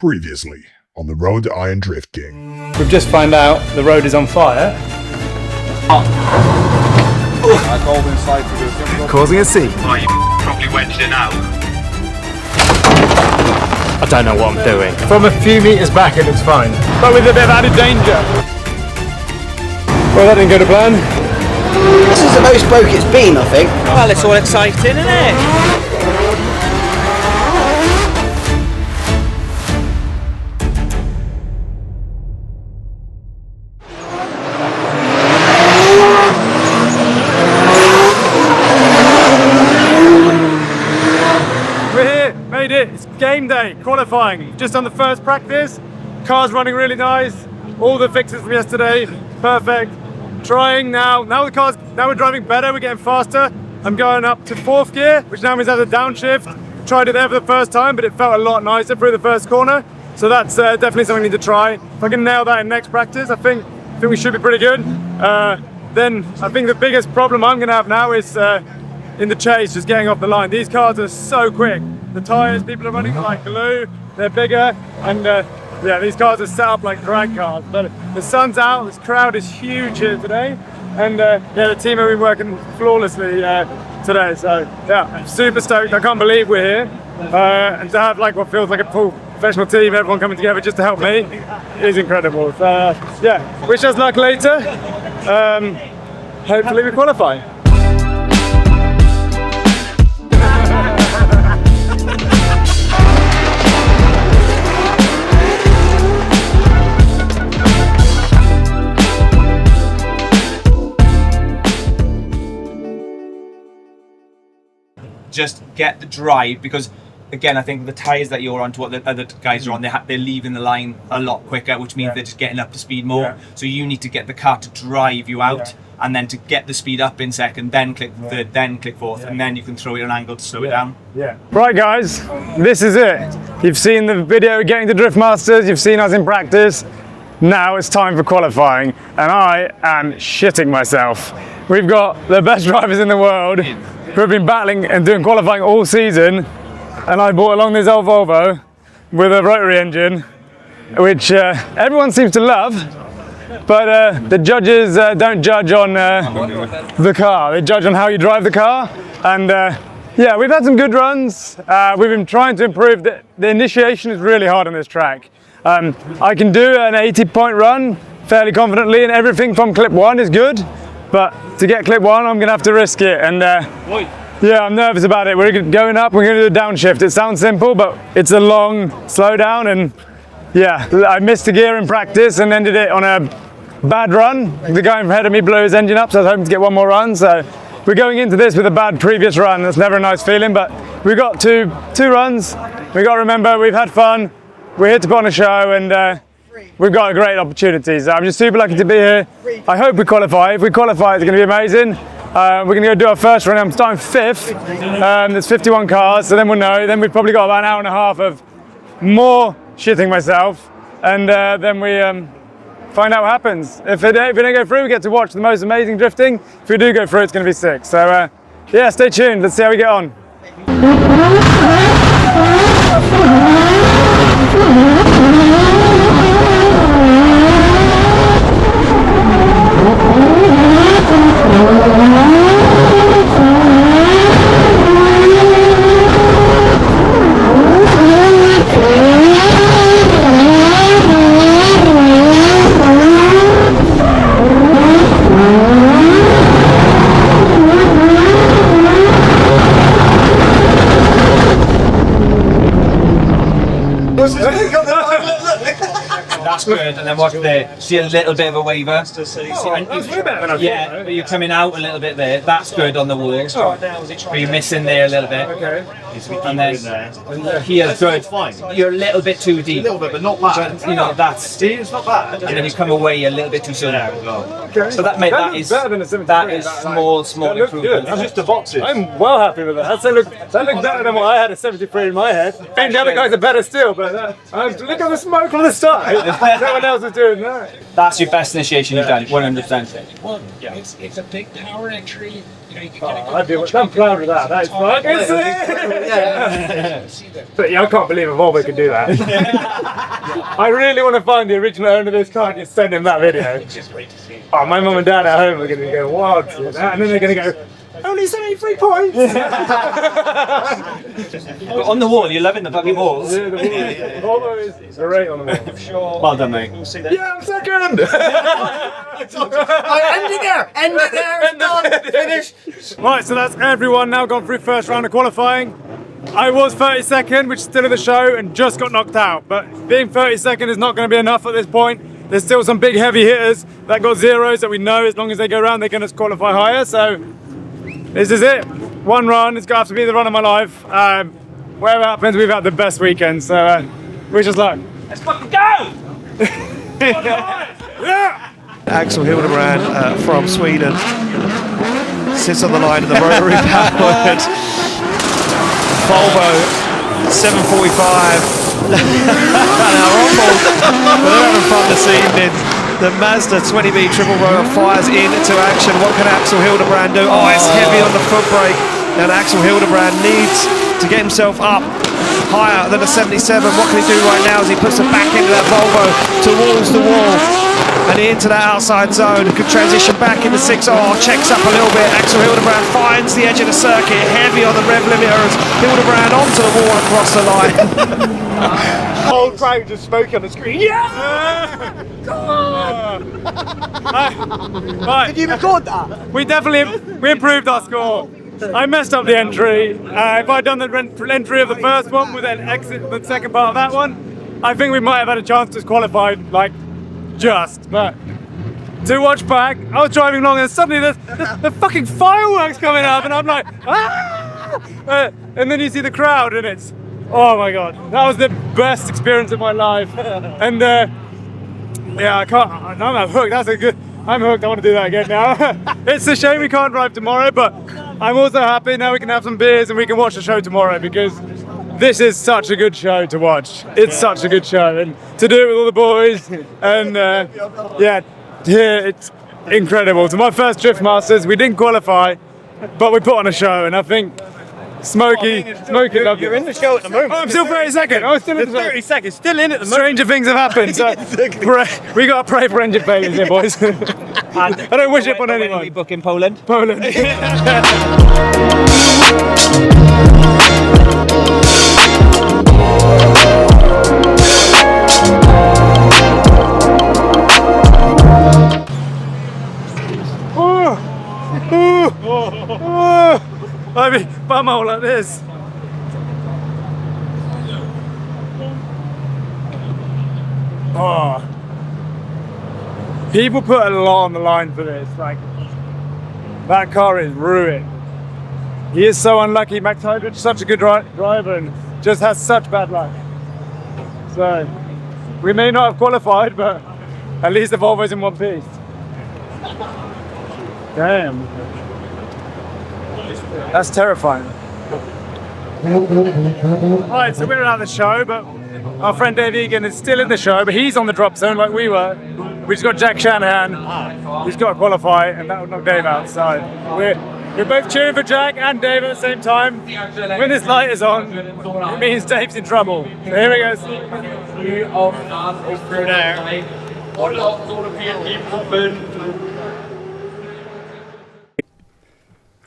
Previously on the road to Iron Drift King. We've just found out the road is on fire. I called inside to do something. Causing a scene. Oh, you probably wedged it out. I don't know what I'm doing. From a few metres back it looks fine, but with a bit of added danger. Well, that didn't go to plan. This is the most broke it's been, I think. Well, it's all exciting, isn't it? Made it. It's game day, qualifying. Just on the first practice. Car's running really nice. All the fixes from yesterday, perfect. Trying now. Now we're driving better. We're getting faster. I'm going up to 4th gear, which now means I have a downshift. Tried it there for the first time, but it felt a lot nicer through the first corner. So that's definitely something I need to try. If I can nail that in next practice, I think we should be pretty good. Then I think the biggest problem I'm going to have now is in the chase, just getting off the line. These cars are so quick. The tyres, people are running like glue, they're bigger, and yeah, these cars are set up like drag cars. But the sun's out, this crowd is huge here today, and yeah, the team have been working flawlessly today, so yeah, I'm super stoked. I can't believe we're here, and to have like what feels like a full professional team, everyone coming together just to help me, is incredible. So yeah, wish us luck later. Hopefully we qualify. Just get the drive, because again, I think the tyres that you're on to what the other guys are on, they're leaving the line a lot quicker, which means they're just getting up to speed more. Yeah. So you need to get the car to drive you out, and then to get the speed up in second, then click third, then click fourth, and then you can throw it an angle to slow it down. Yeah. Right guys, this is it. You've seen the video getting to Drift Masters, you've seen us in practice. Now it's time for qualifying, and I am shitting myself. We've got the best drivers in the world who have been battling and doing qualifying all season, and I brought along this old Volvo with a rotary engine, which everyone seems to love, but the judges don't judge on the car, they judge on how you drive the car. And yeah, we've had some good runs. We've been trying to improve. The initiation is really hard on this track. I can do an 80-point run fairly confidently, and everything from clip 1 is good. But to get clip 1, I'm going to have to risk it, and yeah, I'm nervous about it. We're going up, we're going to do a downshift. It sounds simple, but it's a long slowdown, and yeah, I missed a gear in practice and ended it on a bad run. The guy ahead of me blew his engine up, so I was hoping to get one more run. So we're going into this with a bad previous run. That's never a nice feeling, but we got two runs. We got to remember, we've had fun. We're here to put on a show, and we've got a great opportunity. So I'm just super lucky to be here. I hope we qualify. If we qualify, it's going to be amazing. We're going to go do our first run. I'm starting 5th. There's 51 cars, so then we'll know. Then we've probably got about an hour and a half of more shitting myself, and then we find out what happens. If it don't go through, we get to watch the most amazing drifting. If we do go through, it's going to be sick. So yeah, stay tuned. Let's see how we get on. That's good, and then watch there. See a little bit of a waver. That's way better than I thought. Yeah, but you're coming out a little bit there. That's good on the walls. But you're missing there a little bit. Okay. And then here's good. You're a little bit too deep. A little bit, but not bad. You know, that's. It's not bad. And then you come away a little bit too soon. Okay. So that is better than a 73. that is small improvement. That's just the boxes. I'm well happy with that. That looked better than what I had a 73 in my head. And the other guys are better still, but look at the smoke from the start. No one else is doing that. That's your best initiation you've done, 100%. Yeah. It's a big power entry. You know, you can I'm proud of that. That is fucking sick. But yeah, I can't believe a Volvo could do that. I really want to find the original owner of this car and just send him that video. Oh, my mum and dad at home are going to go wild to that, and then they're going to go, only 73 points! But on the wall, you're loving the fucking walls. Yeah, the Volvo is great on the wall. Well done, mate. Yeah, I'm second! End it there, it's done, finished. Right, so that's everyone now gone through first round of qualifying. I was 32nd, which is still in the show, and just got knocked out. But being 32nd is not going to be enough at this point. There's still some big heavy hitters that got zeros that we know as long as they go around, they're going to qualify higher. So this is it. One run. It's going to have to be the run of my life. Whatever happens, we've had the best weekend. So wish us luck. Let's fucking go! Yeah! Axel.Turbo from Sweden sits on the line of the rotary powered Volvo 745. Now on board, but they're having fun this evening. The Mazda 20B triple rotor fires into action. What can Axel.Turbo do? Oh, it's heavy on the foot brake, and Axel.Turbo needs to get himself up higher than a 77. What can he do right now as he puts it back into that Volvo towards the wall and into that outside zone? Good transition back into 6. Oh, checks up a little bit. Axel.Turbo finds the edge of the circuit, heavy on the rev limiters. Hildebrand onto the wall across the line. Whole crowd just smoking on the screen. Yeah! Right. Did you record that? We improved our score. I messed up the entry. If I'd done the entry of the first one with an exit the second part of that one, I think we might have had a chance to qualify, like, just. But to watch back, I was driving along and suddenly the fucking fireworks coming up, and I'm like, ah! And then you see the crowd, and it's, oh my god, that was the best experience of my life. And yeah, I can't. I'm hooked. I'm hooked. I want to do that again now. It's a shame we can't drive tomorrow, but I'm also happy now we can have some beers and we can watch the show tomorrow, because this is such a good show to watch. It's such a good show, and to do it with all the boys, and yeah, here it's incredible. It's my first Drift Masters. We didn't qualify, but we put on a show, and I think Smokey loved it. You're in the show at the moment. Oh, I'm still 32nd. Oh, still in the show. 30 seconds, still in at the moment. Stranger things have happened. So we got to pray for engine failures here, boys. I don't wish it upon anyone. When are we book in Poland? Poland. I mean, bumhole like this. Oh. People put a lot on the line for this. Like, that car is ruined. He is so unlucky. Max Hydrich, such a good driver, and just has such bad luck. So, we may not have qualified, but at least the Volvo's in one piece. Damn. That's terrifying. Right, so we're out of the show, but our friend Dave Egan is still in the show, but he's on the drop zone like we were. We just got Jack Shanahan, who's got to qualify, and that would knock Dave out. So we're both cheering for Jack and Dave at the same time. When this light is on, it means Dave's in trouble. So here he goes.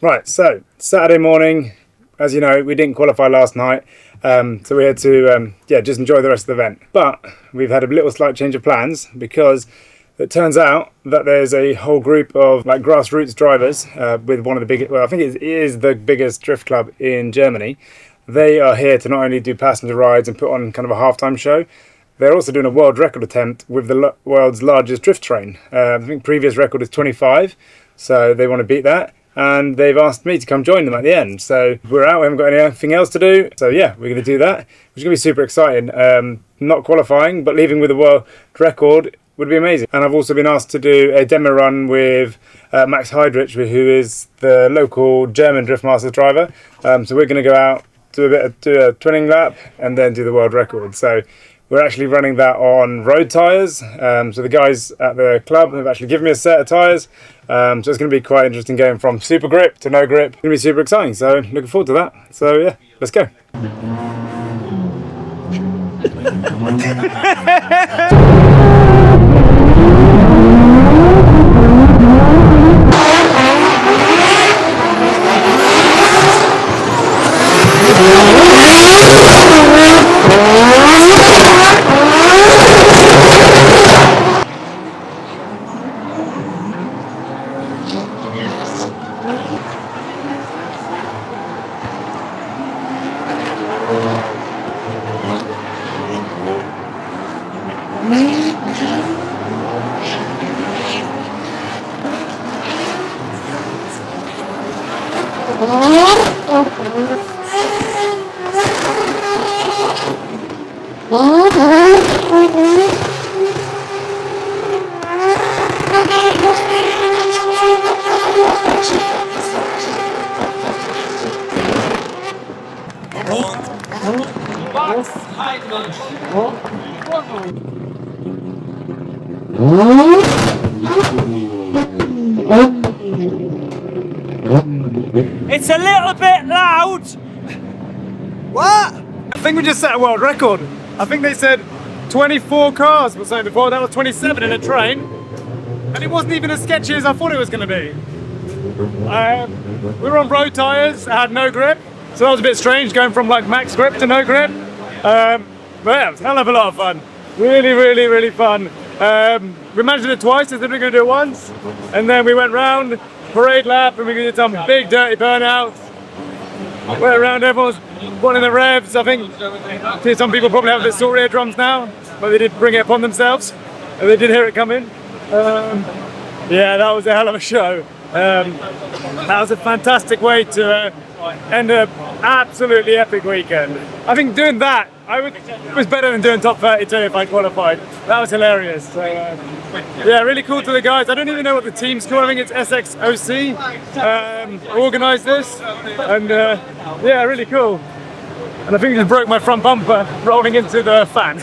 Right, so Saturday morning, as you know, we didn't qualify last night, so we had to just enjoy the rest of the event. But we've had a little slight change of plans, because it turns out that there's a whole group of like grassroots drivers with one of the biggest, well, I think it is the biggest drift club in Germany. They are here to not only do passenger rides and put on kind of a halftime show, they're also doing a world record attempt with the world's largest drift train. I think previous record is 25, so they want to beat that. And they've asked me to come join them at the end. So we're out, we haven't got anything else to do. So yeah, we're going to do that, which is going to be super exciting. Not qualifying, but leaving with a world record would be amazing. And I've also been asked to do a demo run with Max Hydrich, who is the local German Drift Masters driver. So we're going to go out, do a twinning lap, and then do the world record. So we're actually running that on road tyres. So the guys at the club have actually given me a set of tyres. So it's going to be quite interesting going from super grip to no grip. It's going to be super exciting. So looking forward to that. So yeah, let's go. It's a little bit loud. What? I think we just set a world record. I think they said 24 cars were saying before. That was 27 in a train. And it wasn't even as sketchy as I thought it was going to be. We were on road tyres, I had no grip. So that was a bit strange going from like max grip to no grip. But yeah, it was a hell of a lot of fun. Really, really, really fun. We managed to do it twice, instead we were going to do it once. And then we went round, parade lap, and we did some big dirty burnouts. Went around, everyone's wanting the revs. I think some people probably have a bit sore eardrums now, but they did bring it upon themselves. And they did hear it coming. Yeah, that was a hell of a show. That was a fantastic way to end an absolutely epic weekend. I think doing that, it was better than doing top 32 if I qualified. That was hilarious. So, yeah, really cool to the guys. I don't even know what the team's called. I think it's SXOC organised this. And yeah, really cool. And I think it just broke my front bumper rolling into the fan.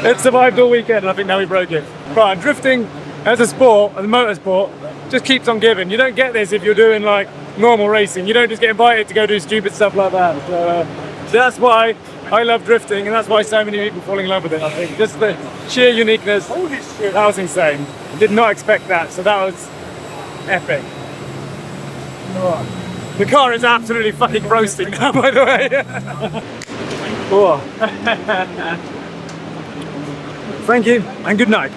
It survived all weekend, and I think now we broke it. Right, drifting as a sport, as a motorsport, just keeps on giving. You don't get this if you're doing like normal racing. You don't just get invited to go do stupid stuff like that. So that's why I love drifting, and that's why so many people fall in love with it. I think just the sheer uniqueness. That was insane. I did not expect that, so that was epic. The car is absolutely fucking roasting now, by the way. Oh. Thank you, and good night.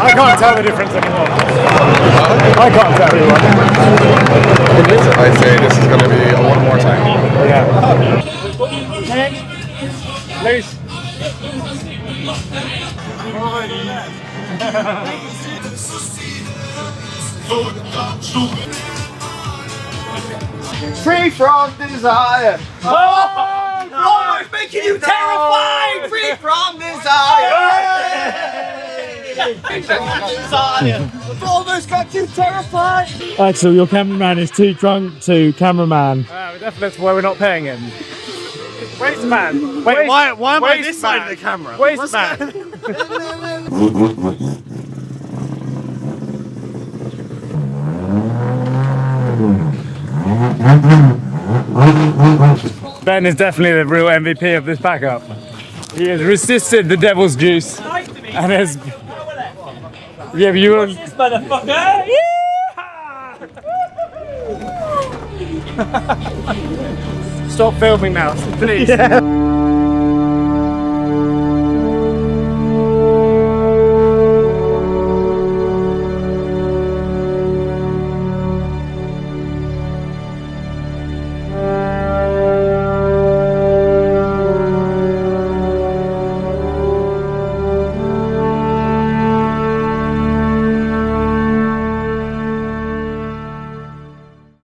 I can't tell the difference anymore. I can't tell you what. I say this is going to be a one more time. Yeah. Please. Free from desire. Oh, it's making you terrified. Free from desire. Volvo's got you terrified. Axel, your cameraman is too drunk to cameraman. That's why we're not paying him. Waste man. Wait, why am I this side of the camera? Waste man. Ben is definitely the real MVP of this backup. He has resisted the devil's juice and has. Yeah, but you were. This motherfucker! Yeah! Stop filming now, please. Yeah.